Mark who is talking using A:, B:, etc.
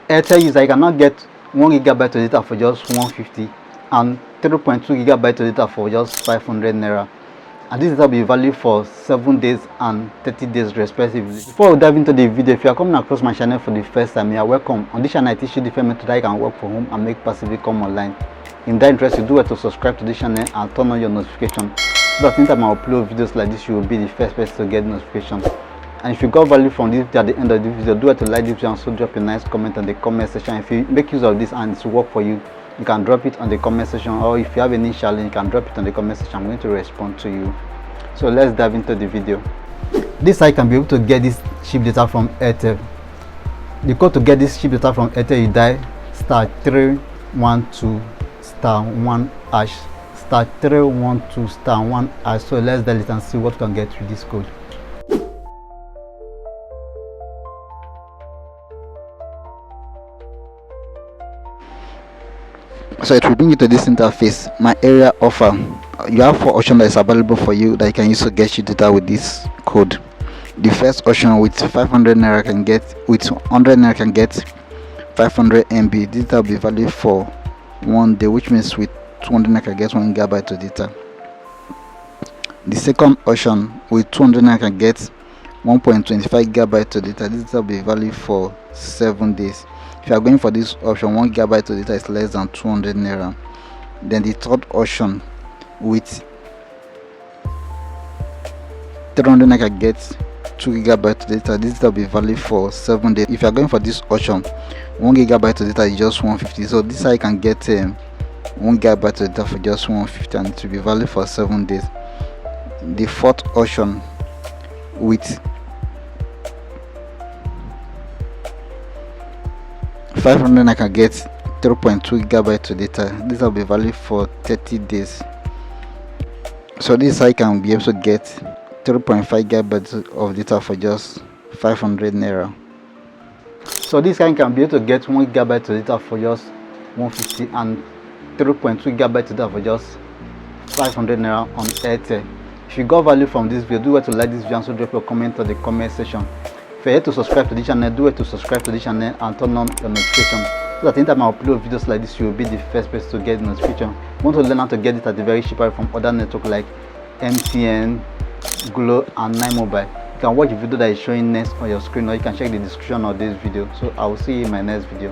A: Airtel user, you cannot get 1 GB of data for just 150 and 3.2 GB of data for just 500 naira. And this will be valid for 7 days and 30 days respectively. Before we dive into the video, if you are coming across my channel for the first time, you are welcome. On this channel I teach you different methods that you can work from home and make passive income online. In that interest, you do have to subscribe to this channel and turn on your notification so that anytime I upload videos like this, you will be the first person to get notifications. And if you got value from this video at the end of the video, do have to like this video and also drop a nice comment on the comment section. If you make use of this and it's work for you, you can drop it on the comment section, or if you have any challenge, you can drop it on the comment section. I'm going to respond to you. So let's dive into the video. This site can be able to get this cheap data from Airtel. The code to get this cheap data from Airtel, you dial *312*1# *312*1#. So let's dial it and see what we can get with this code. So it will bring you to this interface, my area offer. You have 4 options that is available for you that you can use to get your data with this code. The first option, with 500 naira can get, with 100 naira can get 500 MB. Data will be valid for 1 day, which means with 200 naira can get 1 GB of data. The second option, with 200 naira can get 1.25 GB of data. This data will be valid for 7 days. If you are going for this option, 1 GB of data is less than 200 naira. Then the third option, with 300 naira can get 2 GB of data. This data will be valid for 7 days. If you are going for this option, 1 GB of data is just 150. So this I can get 1 GB of data for just 150, and it will be valid for 7 days. The fourth option, with 500 I can get 3.2 GB of data. This will be valid for 30 days. So this I can be able to get 3.5 GB of data for just 500 naira. So this guy can be able to get 1 GB of data for just 150 and 3.2 GB of data for just 500 naira on Airtel. If you got value from this video, do have to like this video and so drop your comment on the comment section. If you're here to subscribe to the channel, do it to subscribe to the channel and turn on your notification so that anytime I upload videos like this, you will be the first person to get the notification. If you want to learn how to get it at the very cheap price from other networks like MTN, Glo and 9mobile, you can watch the video that is showing next on your screen, or you can check the description of this video. So I will see you in my next video.